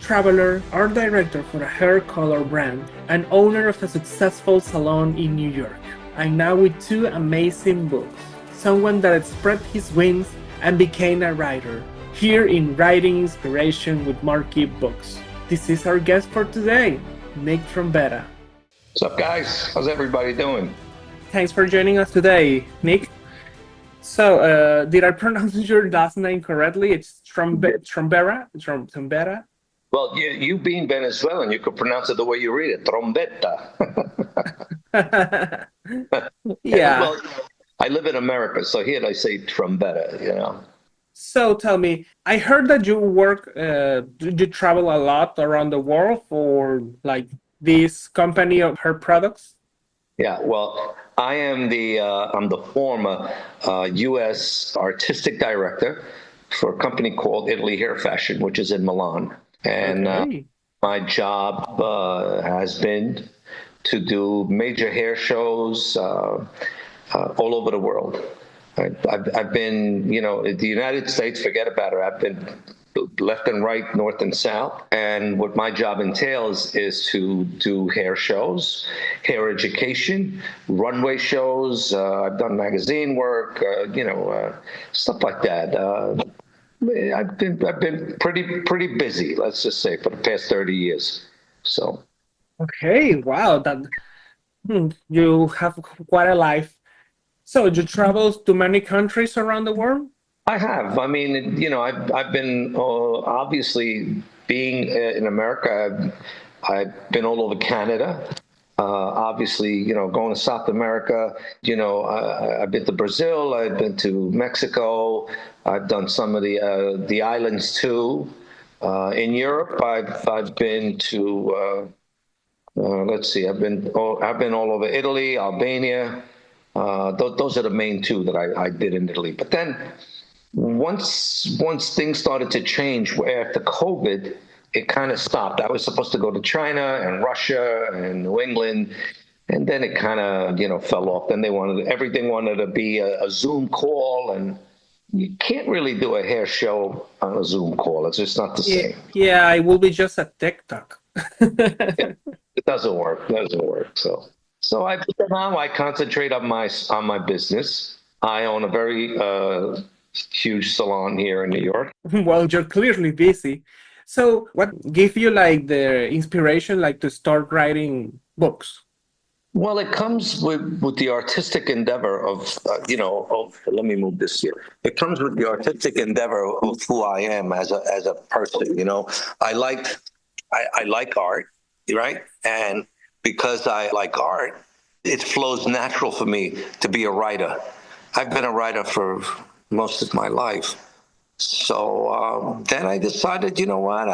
traveler, art director for a hair color brand, and owner of a successful salon in New York. I'm now with two amazing books. Someone that spread his wings and became a writer. Here in Writing Inspiration with Markee Books. This is our guest for today, Nick Trombetta. What's up, guys? How's everybody doing? Thanks for joining us today, Nick. So, did I pronounce your last name correctly? It's Trombetta? Well, you being Venezuelan, you could pronounce it the way you read it, trombetta. Yeah. Well, I live in America, so here I say trombetta. So tell me, I heard that you travel a lot around the world for like this company of her products. Yeah, well, I'm the former U.S. artistic director for a company called Italy Hair Fashion, which is in Milan. And Okay. my job has been to do major hair shows all over the world. I've been, the United States, forget about it. I've been left and right, north and south. And what my job entails is to do hair shows, hair education, runway shows. I've done magazine work, stuff like that. I've been pretty busy, let's just say, for the past 30 years. So. Okay, wow, you have quite a life. So you travel to many countries around the world? I have. I mean, I've been obviously being in America. I've been all over Canada. Obviously, going to South America. I've been to Brazil. I've been to Mexico. I've done some of the islands too. In Europe, I've been to. Let's see. I've been all over Italy, Albania. Those are the main two that I did in Italy. But then once things started to change after COVID, it kind of stopped. I was supposed to go to China and Russia and New England, and then it kind of fell off. Then everything wanted to be a Zoom call, and you can't really do a hair show on a Zoom call. It's just not the same. Yeah, it will be just a TikTok. It doesn't work. So now I concentrate on my business. I own a very huge salon here in New York. Well, you're clearly busy. So what gave you like the inspiration like to start writing books? Well, it comes with the artistic endeavor of let me move this here. It comes with the artistic endeavor of who I am as a person. I like art, right? And because I like art, it flows natural for me to be a writer. I've been a writer for most of my life. So then I decided, you know what,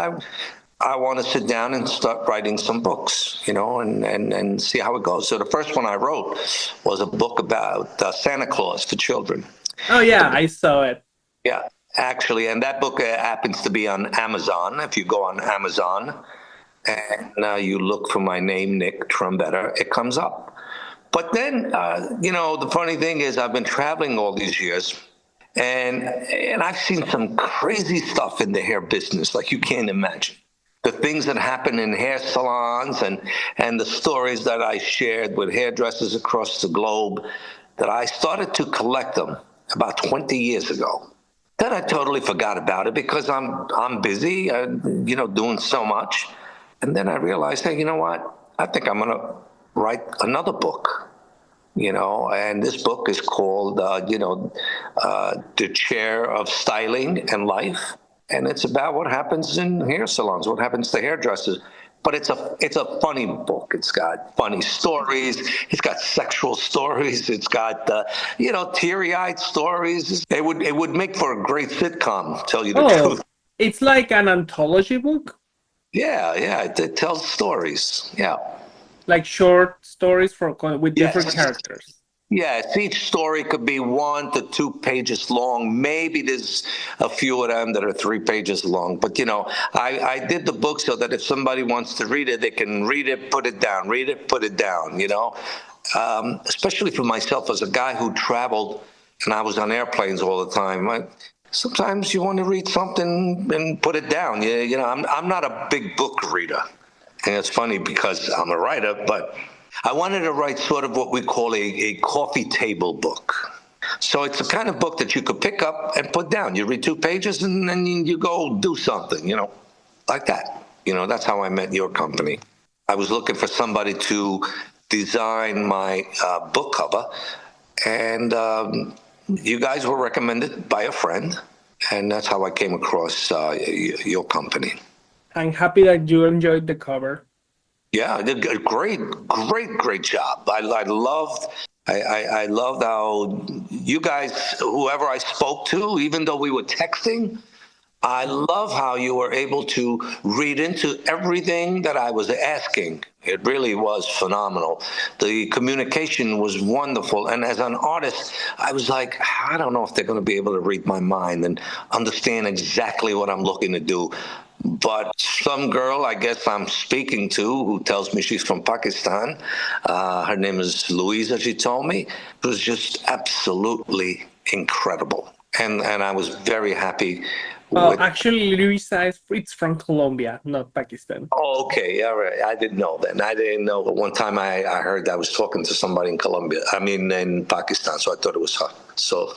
I want to sit down and start writing some books, and see how it goes. So the first one I wrote was a book about Santa Claus for children. Oh yeah, I saw it. Yeah, actually, and that book happens to be on Amazon. If you go on Amazon and you look for my name, Nick Trombetta, it comes up. But then, the funny thing is I've been traveling all these years, and I've seen some crazy stuff in the hair business like you can't imagine. The things that happen in hair salons and the stories that I shared with hairdressers across the globe, that I started to collect them about 20 years ago. Then I totally forgot about it because I'm busy, doing so much. And then I realized, hey, you know what? I think I'm going to write another book, and this book is called, The Chair of Styling and Life. And it's about what happens in hair salons, what happens to hairdressers. But it's a funny book. It's got funny stories. It's got sexual stories. It's got teary-eyed stories. It would make for a great sitcom, tell you the truth. It's like an anthology book? Yeah, it tells stories. Yeah. Like short stories with different characters. Yes, each story could be 1 to 2 pages long. Maybe there's a few of them that are 3 pages long. But, I did the book so that if somebody wants to read it, they can read it, put it down, read it, put it down, especially for myself as a guy who traveled and I was on airplanes all the time. sometimes you want to read something and put it down. I'm not a big book reader. And it's funny because I'm a writer, but I wanted to write sort of what we call a coffee table book. So it's the kind of book that you could pick up and put down. You read 2 pages and then you go do something, like that. That's how I met your company. I was looking for somebody to design my book cover, and you guys were recommended by a friend, and that's how I came across your company. I'm happy that you enjoyed the cover. Yeah, did a great job. I loved how you guys, whoever I spoke to, even though we were texting, I love how you were able to read into everything that I was asking. It really was phenomenal. The communication was wonderful. And as an artist, I was like, I don't know if they're going to be able to read my mind and understand exactly what I'm looking to do. But some girl, I guess I'm speaking to, who tells me she's from Pakistan, her name is Louisa, she told me, it was just absolutely incredible. And I was very happy. Actually, Luisa, it's from Colombia, not Pakistan. Oh, okay, all right. I didn't know then. I didn't know. But one time I heard I was talking to somebody in Colombia. I mean, in Pakistan. So I thought it was her. So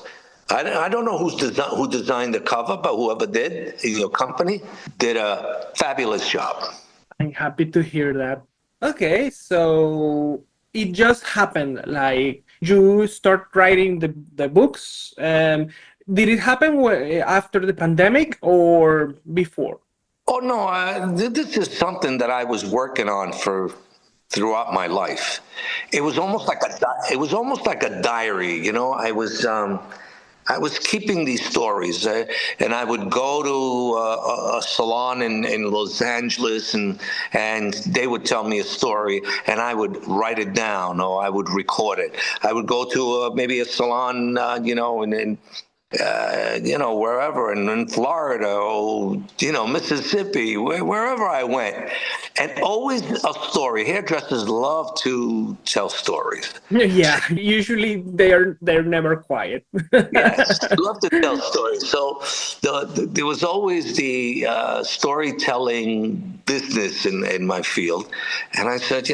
I don't know who designed the cover, but whoever did, your company, did a fabulous job. I'm happy to hear that. Okay, so it just happened. Like you start writing the books. Did it happen after the pandemic or before? Oh no, this is something that I was working on throughout my life. It was almost like a diary. I was keeping these stories, and I would go to a salon in Los Angeles, and they would tell me a story, and I would write it down or I would record it. I would go to maybe a salon, wherever, in Florida or, Mississippi, wherever I went. And always a story. Hairdressers love to tell stories. Yeah, usually they're never quiet. Yes, love to tell stories. So there was always the storytelling business in my field. And I said,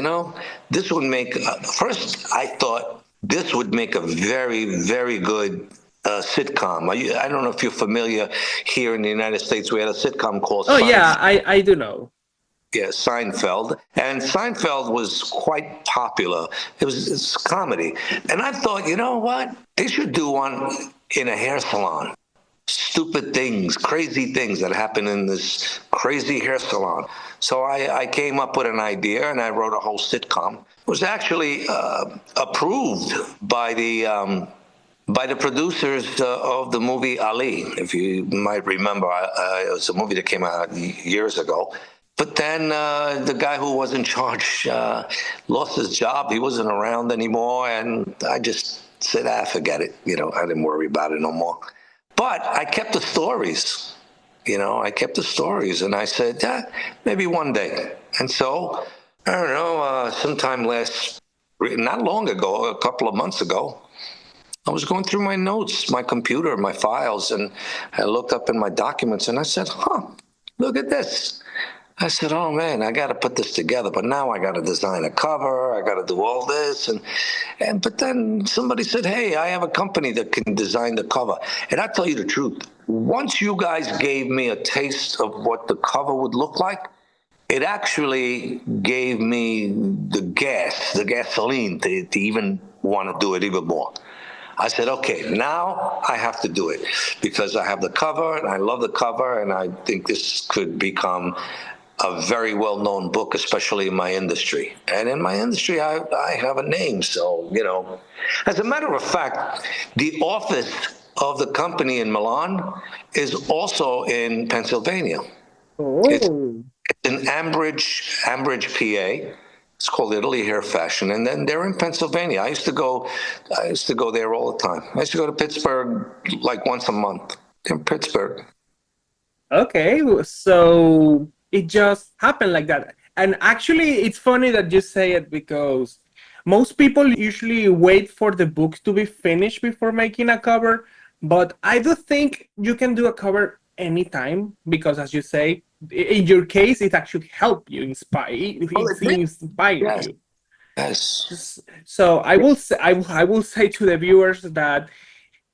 this would make, first I thought this would make a very, very good sitcom. I don't know if you're familiar. Here in the United States, we had a sitcom called Oh Seinfeld. yeah, I do know. Yeah, Seinfeld. And Seinfeld was quite popular. It's comedy. And I thought, you know what? They should do one in a hair salon. Stupid things, crazy things that happen in this crazy hair salon. So I came up with an idea and I wrote a whole sitcom. It was actually approved by the producers of the movie Ali. If you might remember, it was a movie that came out years ago. But then the guy who was in charge lost his job. He wasn't around anymore, and I just said, forget it. I didn't worry about it no more. But I kept the stories. And I said, maybe one day. And so, I don't know, sometime not long ago, a couple of months ago, I was going through my notes, my computer, my files, and I looked up in my documents and I said, look at this. I said, oh man, I got to put this together, but now I got to design a cover. I got to do all this. But then somebody said, hey, I have a company that can design the cover. And I tell you the truth, once you guys gave me a taste of what the cover would look like, it actually gave me the gasoline to even want to do it even more. I said, okay, now I have to do it because I have the cover and I love the cover and I think this could become a very well-known book, especially in my industry. And in my industry, I have a name. So, as a matter of fact, the office of the company in Milan is also in Pennsylvania. Oh. It's in Ambridge, PA. It's called Italy Hair Fashion, and then they're in Pennsylvania. I used to go there all the time. I used to go to Pittsburgh like once a month. In Pittsburgh. Okay, so it just happened like that. And actually, it's funny that you say it because most people usually wait for the books to be finished before making a cover. But I do think you can do a cover anytime because, as you say, in your case, it actually helped you, Well, it it did. inspired Yes. you. Yes. So I will say to the viewers that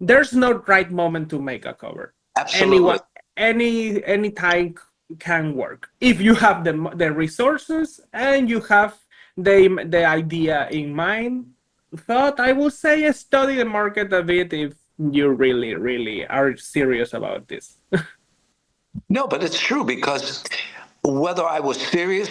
there's no right moment to make a cover. Absolutely. Anyone, any time can work if you have the resources and you have the idea in mind. Thought I will say study the market a bit if you really are serious about this. No, but it's true because whether I was serious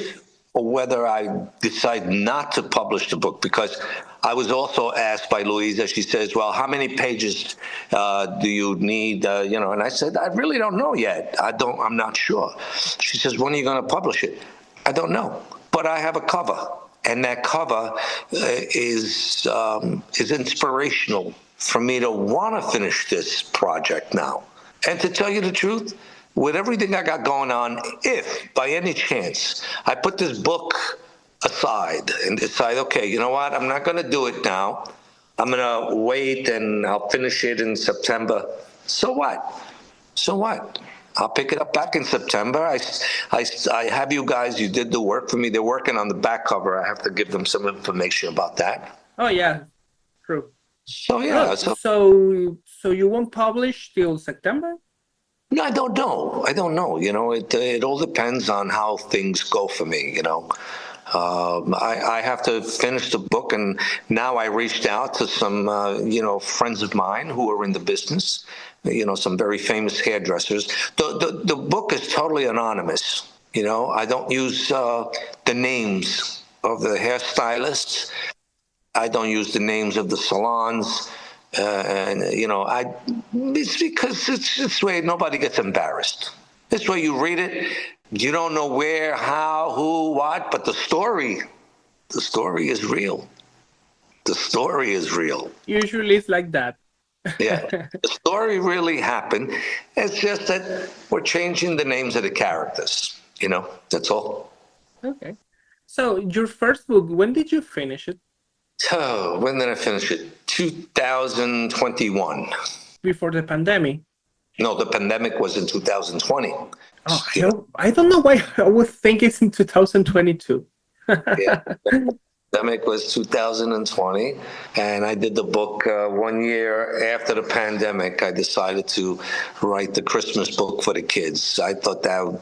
or whether I decide not to publish the book, because I was also asked by Louisa, she says, well, how many pages do you need? And I said, I really don't know yet. I'm not sure. She says, when are you going to publish it? I don't know, but I have a cover. And that cover is inspirational for me to want to finish this project now. And to tell you the truth, with everything I got going on, if by any chance I put this book aside and decide, okay, you know what, I'm not going to do it now. I'm going to wait and I'll finish it in September. So what? So what? I'll pick it up back in September. I have you guys, you did the work for me. They're working on the back cover. I have to give them some information about that. Oh yeah, true. So, Oh, yeah. So, so you won't publish till September? no, I don't know. I don't know. It all depends on how things go for me. I have to finish the book, and now I reached out to some friends of mine who are in the business. Some very famous hairdressers. The book is totally anonymous. I don't use the names of the hairstylists. I don't use the names of the salons. It's because it's this way nobody gets embarrassed. This way you read it, you don't know where, how, who, what, but the story is real. The story is real. Usually it's like that. Yeah, the story really happened. It's just that we're changing the names of the characters. That's all. Okay. So your first book, when did you finish it? So when did I finish it? 2021. Before the pandemic? No, the pandemic was in 2020. Oh, You know, I don't know why I would think it's in 2022. yeah, the pandemic was 2020, and I did the book 1 year after the pandemic. I decided to write the Christmas book for the kids. I thought that,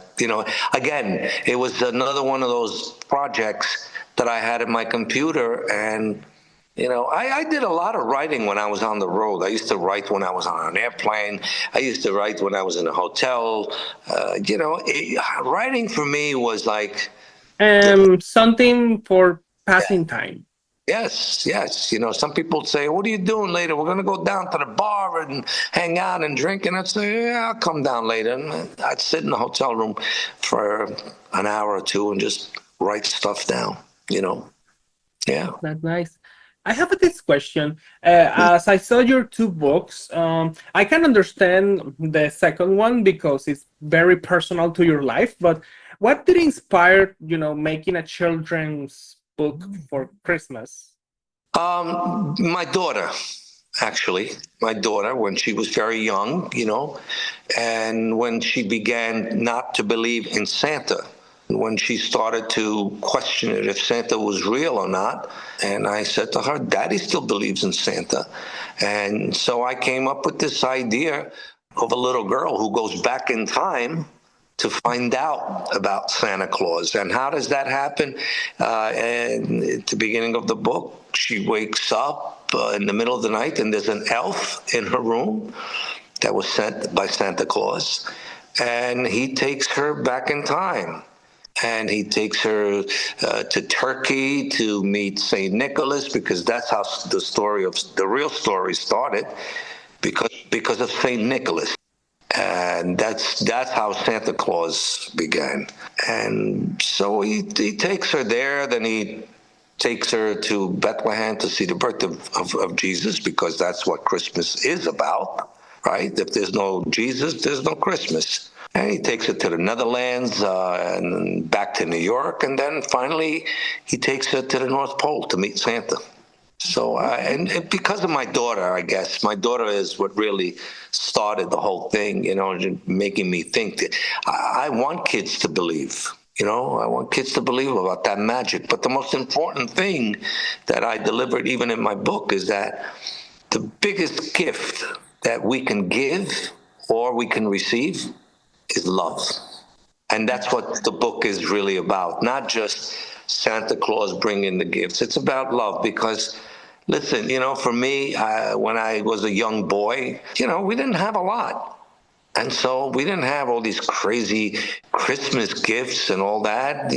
again, it was another one of those projects that I had in my computer, and I did a lot of writing when I was on the road. I used to write when I was on an airplane. I used to write when I was in a hotel. Writing for me was like, Something for yeah, passing time. yes, yes. Some people say, what are you doing later? We're going to go down to the bar and hang out and drink. And I'd say, yeah, I'll come down later. And I'd sit in the hotel room for an hour or two and just write stuff down, Yeah. That's nice. I have this question. As I saw your two books, I can understand the second one because it's very personal to your life. But what did inspire, making a children's book for Christmas? My daughter, actually, when she was very young, and when she began not to believe in Santa, when she started to question it if Santa was real or not. And I said to her, Daddy still believes in Santa. And so I came up with this idea of a little girl who goes back in time to find out about Santa Claus. And how does that happen? And at the beginning of the book, she wakes up in the middle of the night and there's an elf in her room that was sent by Santa Claus. And he takes her back in time. And he takes her to Turkey to meet St. Nicholas, because that's how the real story started, because of St. Nicholas. And that's how Santa Claus began. And so he takes her there, then he takes her to Bethlehem to see the birth of Jesus, because that's what Christmas is about, right? If there's no Jesus, there's no Christmas. And he takes her to the Netherlands and back to New York. And then finally, he takes her to the North Pole to meet Santa. So, and because of my daughter, I guess my daughter is what really started the whole thing, making me think that I want kids to believe. I want kids to believe about that magic. But the most important thing that I delivered, even in my book, is that the biggest gift that we can give or we can receive is love. And that's what the book is really about, not just Santa Claus bringing the gifts. It's about love because, listen, for me, when I was a young boy, we didn't have a lot. And so we didn't have all these crazy Christmas gifts and all that,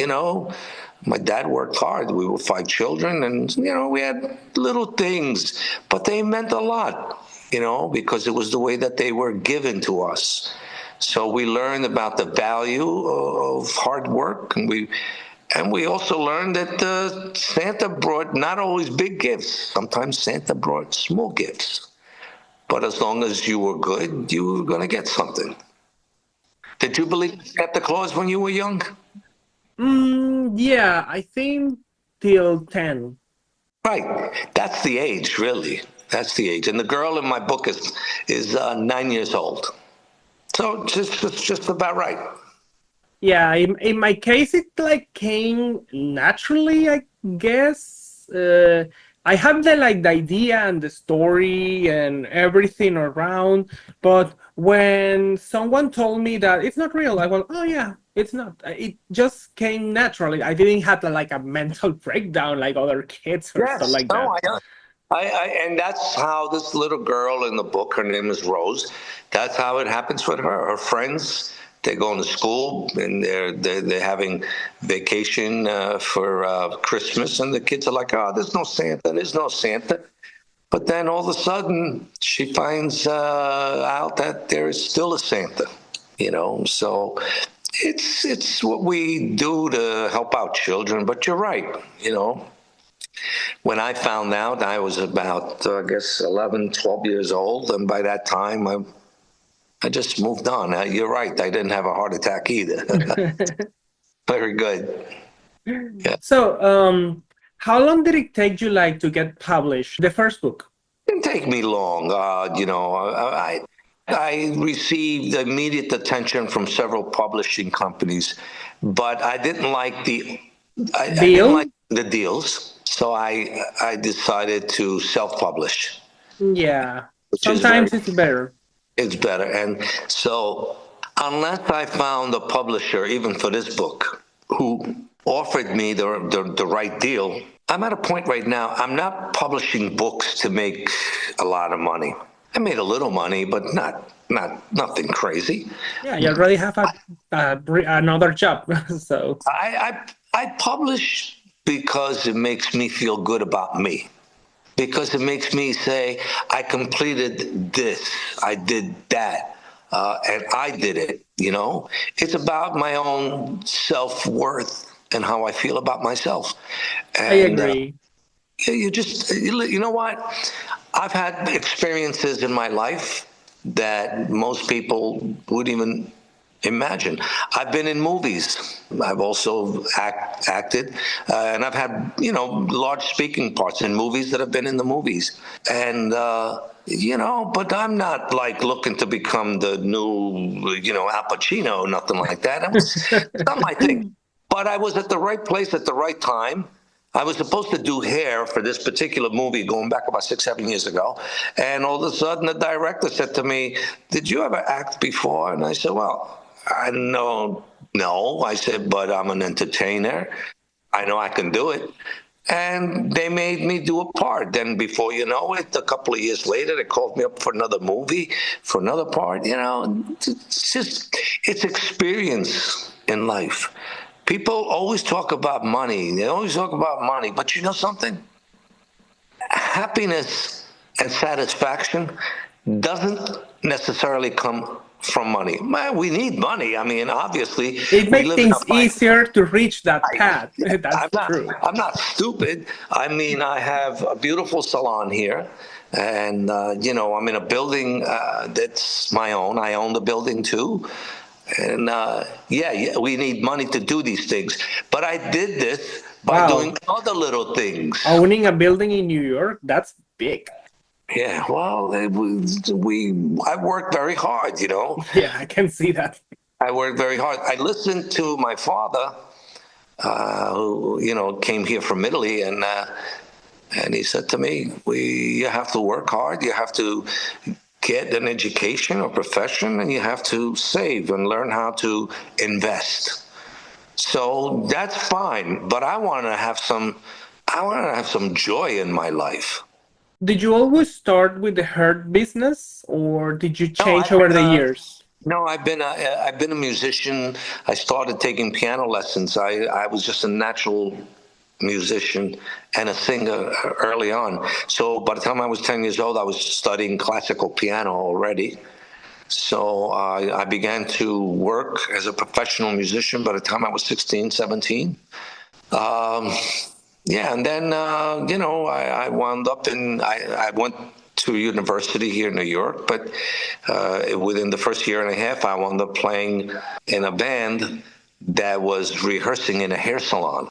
My dad worked hard. We were 5 children and, we had little things, but they meant a lot, because it was the way that they were given to us. So we learned about the value of hard work, and we also learned that Santa brought not always big gifts. Sometimes Santa brought small gifts. But as long as you were good, you were going to get something. Did you believe in Santa Claus when you were young? Yeah, I think till 10. Right. That's the age, really. That's the age. And the girl in my book is 9 years old. So just about right. Yeah, in my case, it like came naturally, I guess. I have the idea and the story and everything around, but when someone told me that it's not real, I went, oh yeah, it's not. It just came naturally. I didn't have a mental breakdown like other kids or stuff Yes. like No, that. and that's how this little girl in the book, her name is Rose, that's how it happens with her. Her friends, they're going to school and they're having vacation for Christmas, and the kids are like, oh, there's no Santa, there's no Santa. But then all of a sudden, she finds out that there is still a Santa, So it's what we do to help out children. But you're right, When I found out, I was about, I guess, 11, 12 years old. And by that time, I just moved on. You're right. I didn't have a heart attack either. Very good. Yeah. So, how long did it take you to get published, the first book? It didn't take me long. I received immediate attention from several publishing companies, but I didn't like I didn't like the deals. So I decided to self-publish. Yeah, Which sometimes it's better. It's better. And so unless I found a publisher, even for this book, who offered me the right deal, I'm at a point right now, I'm not publishing books to make a lot of money. I made a little money, but nothing crazy. Yeah, you already have another job, so. I publish because it makes me feel good about me. Because it makes me say, I completed this, I did that, and I did it, It's about my own self-worth and how I feel about myself. And, I agree. you know what? I've had experiences in my life that most people wouldn't even imagine. I've been in movies. I've also acted, and I've had large speaking parts in movies that have been in the movies. And but I'm not looking to become the new Al Pacino, nothing like that. It's not my thing. But I was at the right place at the right time. I was supposed to do hair for this particular movie going back about 6, 7 years ago. And all of a sudden the director said to me, did you ever act before? And I said, well, I know, no. I said, but I'm an entertainer. I know I can do it. And they made me do a part. Then before you know it, a couple of years later, they called me up for another movie, for another part. It's experience in life. People always talk about money. They always talk about money. But you know something? Happiness and satisfaction doesn't necessarily come from money. Man, we need money. I mean, obviously, it makes things easier to reach that path. That's true. I'm not stupid. I mean, I have a beautiful salon here, and I'm in a building that's my own. I own the building too. And we need money to do these things. But I did this by Wow. doing other little things. Owning a building in New York, that's big. Yeah, well, I worked very hard, you know. Yeah, I can see that. I worked very hard. I listened to my father, who, you know, came here from Italy, and he said to me, you have to work hard. You have to get an education or profession, and you have to save and learn how to invest. So that's fine, but I want to have some joy in my life. Did you always start with the hair business, or did you No, change over the years? no, I've been a musician. I started taking piano lessons. I was just a natural musician and a singer early on. So by the time I was 10 years old, I was studying classical piano already. So I began to work as a professional musician by the time I was 16, 17. Um, yeah, and then, you know, I wound up I went to university here in New York, but within the first year and a half, I wound up playing in a band that was rehearsing in a hair salon.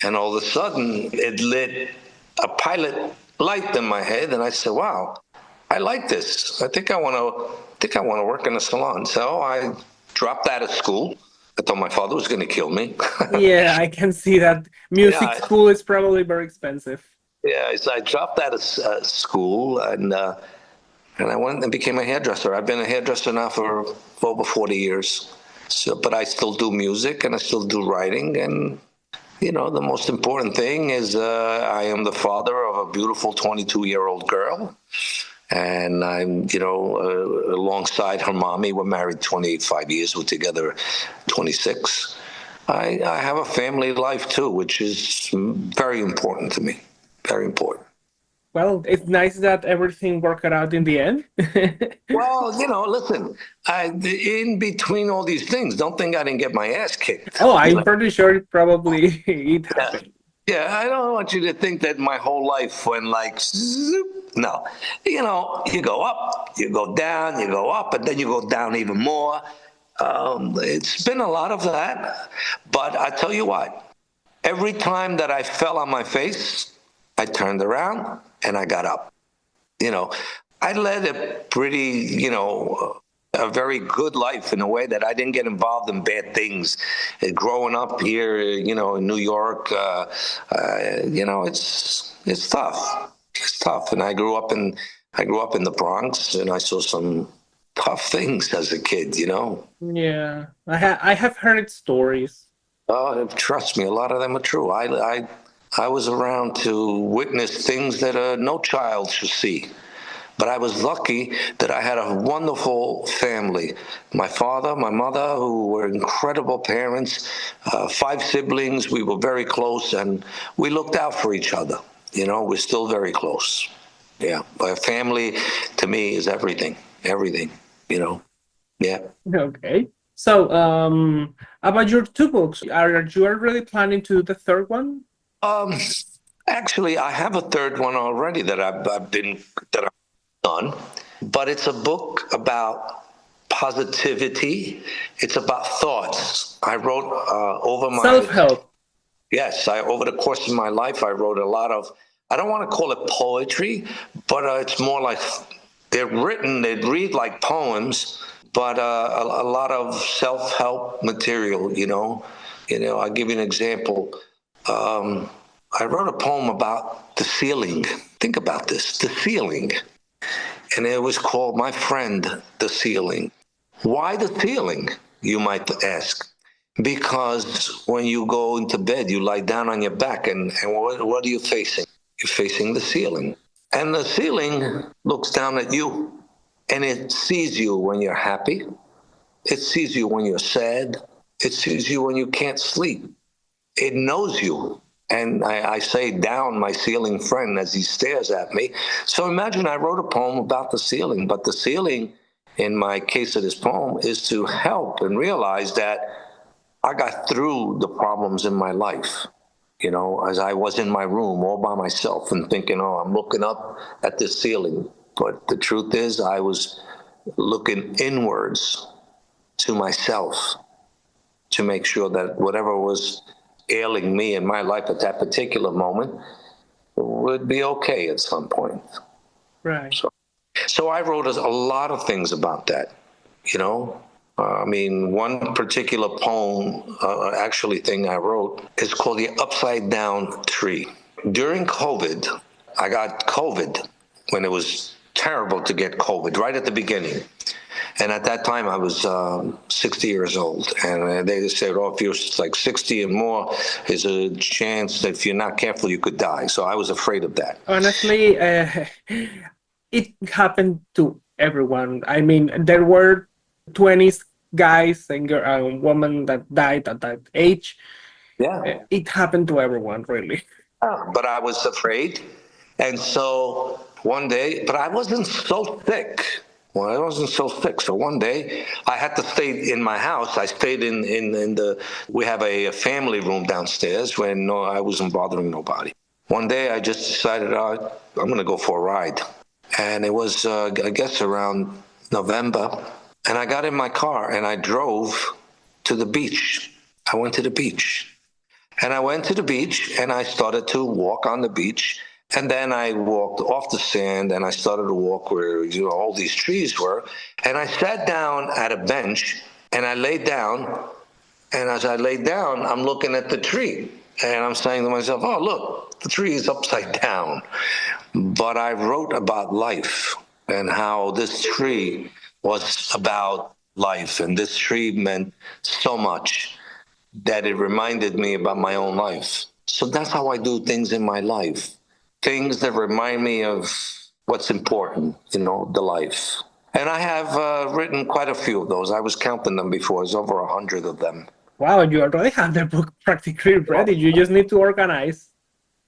And all of a sudden, it lit a pilot light in my head, and I said, "Wow, I like this. I think I want to work in a salon." So I dropped out of school. I thought my father was going to kill me. Yeah, I can see that. Music Yeah, school is probably very expensive. yeah. So I dropped out of school, and I went and became a hairdresser. I've been a hairdresser now for over 40 years. So, but I still do music and I still do writing, and you know, the most important thing is I am the father of a beautiful 22-year-old girl. And I'm, you know, alongside her mommy. We're married 25 years. We're together 26. I have a family life too, which is very important to me. Very important. Well, it's nice that everything worked out in the end. Well, you know, listen, in between all these things, don't think I didn't get my ass kicked. Oh, You I'm know, pretty sure it probably it yeah, happened. yeah. I don't want you to think that my whole life went like, zoop. No, you know, you go up, you go down, you go up, and then you go down even more. It's been a lot of that, but I tell you what, every time that I fell on my face, I turned around and I got up. You know, I led a pretty, you know, a very good life in a way that I didn't get involved in bad things. Growing up here, you know, in New York, you know, it's tough. It's tough, and I grew up in the Bronx, and I saw some tough things as a kid. You know, Yeah, I have heard stories. trust me, a lot of them are true. I was around to witness things that no child should see. But I was lucky that I had a wonderful family. My father, my mother, who were incredible parents, 5 siblings. We were very close, and we looked out for each other. You know, we're still very close. Yeah, my family to me is everything. Everything. You know. Yeah. Okay. So, about your two books, are you already planning to do the third one? Um, Actually, I have a third one already that I've done, but it's a book about positivity. It's about thoughts. I wrote Self-help. yes, over the course of my life, I wrote a lot of, I don't want to call it poetry, but it's more like they'd read like poems, but a lot of self-help material, you know. You know, I'll give you an example. Um, I wrote a poem about the ceiling. Think about this, the ceiling. And it was called My Friend, the Ceiling. Why the ceiling, you might ask? Because when you go into bed, you lie down on your back, and what are you facing? You're facing the ceiling. And the ceiling looks down at you, and it sees you when you're happy. It sees you when you're sad. It sees you when you can't sleep. It knows you. And I say down my ceiling friend as he stares at me. So imagine I wrote a poem about the ceiling, but the ceiling, in my case of this poem, is to help and realize that I got through the problems in my life. You know, as I was in my room all by myself and thinking, oh, I'm looking up at this ceiling. But the truth is, I was looking inwards to myself to make sure that whatever was ailing me in my life at that particular moment would be okay at some point. Right. So I wrote a lot of things about that, you know. I mean, one particular poem, actually thing I wrote is called The Upside Down Tree. During COVID, I got COVID when it was terrible to get COVID, right at the beginning. And at that time, I was 60 years old. And they just said, oh, if you're like 60 and more, there's a chance that if you're not careful, you could die. So I was afraid of that. Honestly, it happened to everyone. I mean, there were 20s guys and women that died at that age. Yeah. It happened to everyone, really. But I was afraid. And so one day, but I wasn't so thick. Well, I wasn't so thick. So one day I had to stay in my house. I stayed in we have a family room downstairs when I wasn't bothering nobody. One day I just decided I'm going to go for a ride. And it was, I guess, around November. And I got in my car and I drove to the beach. I went to the beach. And I went to the beach and I started to walk on the beach. And then I walked off the sand and I started to walk where, you know, all these trees were. And I sat down at a bench and I laid down. And as I laid down, I'm looking at the tree. And I'm saying to myself, oh, look, the tree is upside down. But I wrote about life and how this tree was about life. And this tree meant so much that it reminded me about my own life. So that's how I do things in my life. Things that remind me of what's important, you know, the life. And I have written quite a few of those. I was counting them before. It's over 100 of them. Wow, you already have the book practically ready. You just need to organize.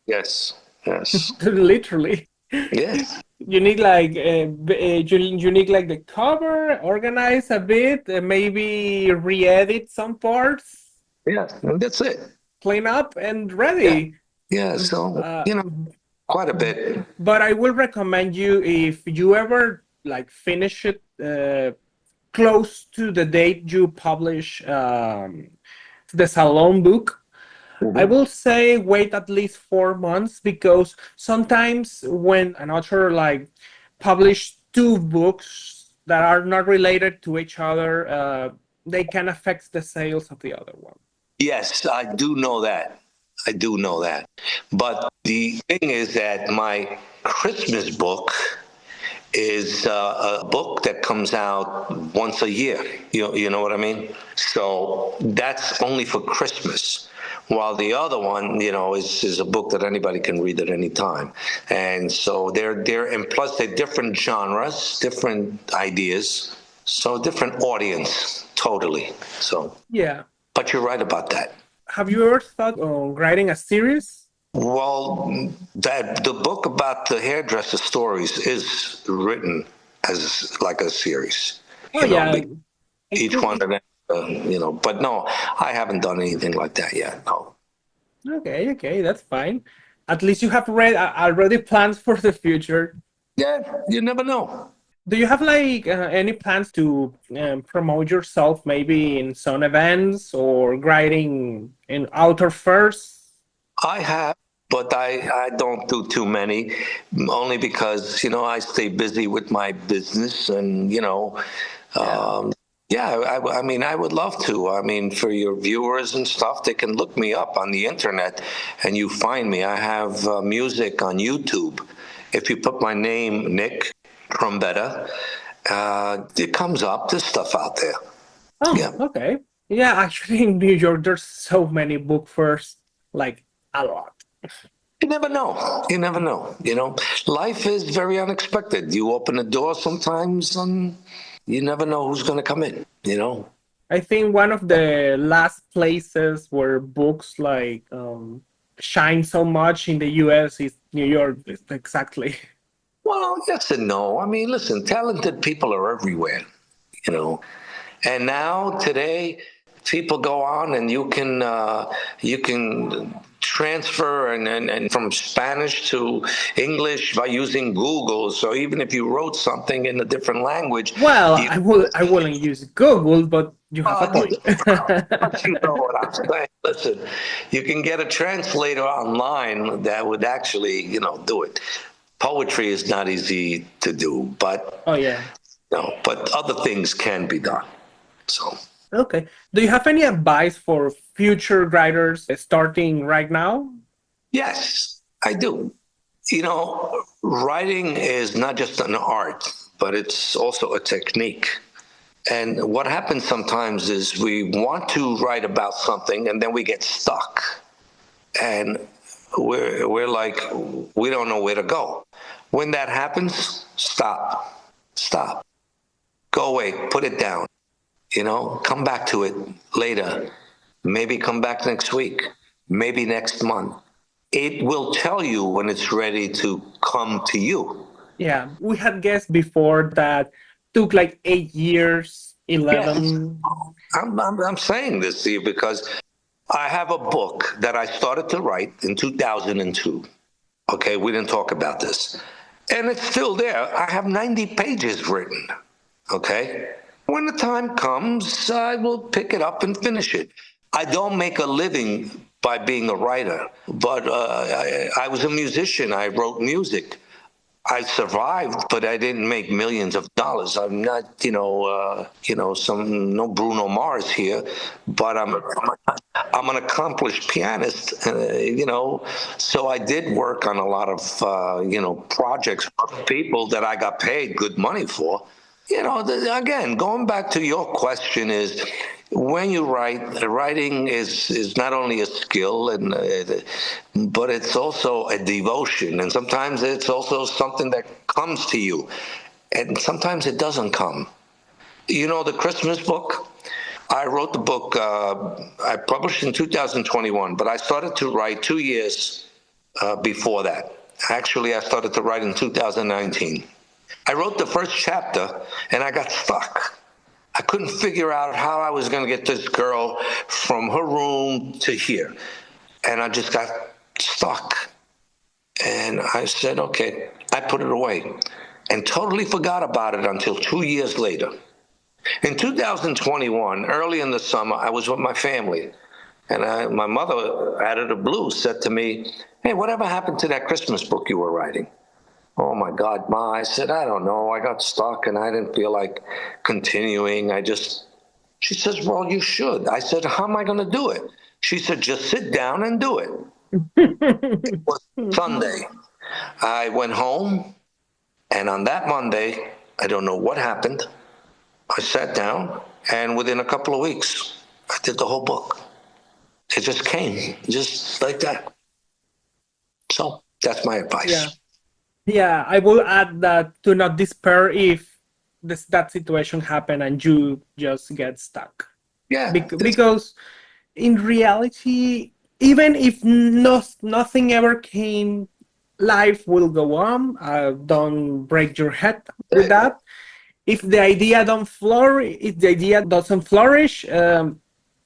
Yes, yes. Literally. Yes. You need like you need like the cover, organize a bit, maybe re-edit some parts. Yeah, and that's it. Clean up and ready. Yeah, so, you know, quite a bit. But I will recommend you, if you ever like finish it close to the date you publish the Salon book, I will say wait at least 4 months, because sometimes when an author like publish two books that are not related to each other, they can affect the sales of the other one. Yes, I do know that. I do know that. But the thing is that my Christmas book is a book that comes out once a year. You know what I mean? So that's only for Christmas. While the other one, you know, is a book that anybody can read at any time. And so and plus they're different genres, different ideas, so different audience, totally. So Yeah. But you're right about that. Have you ever thought of writing a series? Well, the book about the hairdresser stories is written as like a series. Oh, yeah. Each one of them, you know. But no, I haven't done anything like that yet. No. Okay, that's fine. At least you have read already plans for the future. Yeah, you never know. Do you have like any plans to promote yourself, maybe in some events or writing in author fairs? I have, but I don't do too many, only because, you know, I stay busy with my business and, you know, I mean, I would love to. I mean, for your viewers and stuff, they can look me up on the internet and you find me. I have music on YouTube. If you put my name, Nick Trombetta, it comes up. There's stuff out there. Oh, Yeah. okay. Yeah, actually in New York, there's so many book fairs, like a lot. You never know. You never know. You know, life is very unexpected. You open a door sometimes and you never know who's going to come in, you know. I think one of the last places where books like shine so much in the US is New York, exactly. Well, yes and no. I mean, listen, talented people are everywhere, you know. And now today, people go on and you can transfer and from Spanish to English by using Google. So even if you wrote something in a different language, Well, I wouldn't use Google, but You have a You, point. but you know what I'm saying. Listen, you can get a translator online that would actually, do it. Poetry is not easy to do, but Oh, yeah. but other things can be done. So, Okay. Do you have any advice for future writers starting right now? yes, I do. Writing is not just an art, but it's also a technique. And what happens sometimes is we want to write about something and then we get stuck. And we're like, we don't know where to go. When that happens, stop, go away, put it down, come back to it later, maybe come back next week, maybe next month. It will tell you when it's ready to come to you. Yeah, we had guessed before that took like 8 years, Yes, 11. I'm saying this to you because I have a book that I started to write in 2002. Okay, we didn't talk about this. And it's still there. I have 90 pages written. Okay? When the time comes, I will pick it up and finish it. I don't make a living by being a writer, but I was a musician. I wrote music. I survived, but I didn't make millions of dollars. I'm not, no Bruno Mars here, but I'm an accomplished pianist, So I did work on a lot of, projects for people that I got paid good money for. Again, going back to your question is, when you write, writing is not only a skill but it's also a devotion, and sometimes it's also something that comes to you, and sometimes it doesn't come. The Christmas book. I wrote the book. I published in 2021, but I started to write 2 years before that. Actually, I started to write in 2019. I wrote the first chapter, and I got stuck. I couldn't figure out how I was going to get this girl from her room to here. And I just got stuck. And I said, okay, I put it away and totally forgot about it until 2 years later. In 2021, early in the summer, I was with my family. And my mother, out of the blue, said to me, hey, whatever happened to that Christmas book you were writing? Oh my God, Ma, I said, I don't know. I got stuck and I didn't feel like continuing. She says, well, you should. I said, how am I going to do it? She said, just sit down and do it. It was Sunday. I went home, and on that Monday, I don't know what happened. I sat down, and within a couple of weeks, I did the whole book. It just came, just like that. So that's my advice. Yeah. Yeah, I will add that to not despair if that situation happen and you just get stuck. Yeah. Because in reality, even if nothing ever came, life will go on. Don't break your head with that. If the idea doesn't flourish,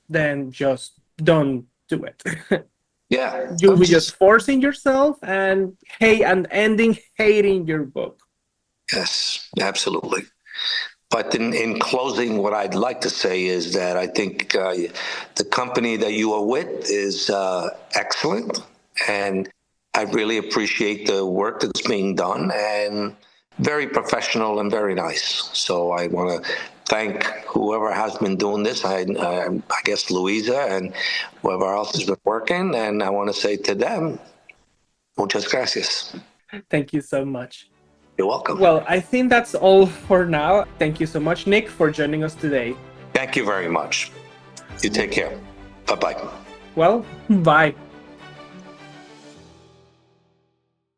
then just don't do it. Yeah. You'll be just forcing yourself and ending hating your book. Yes, absolutely. But in closing, what I'd like to say is that I think the company that you are with is excellent, and I really appreciate the work that's being done, and very professional and very nice. So I want to thank whoever has been doing this. I guess Louisa and whoever else has been working, and I want to say to them, muchas gracias. Thank you so much. You're welcome. Well, I think that's all for now. Thank you so much, Nick, for joining us today. Thank you very much. You take care. Bye-bye. Well, bye.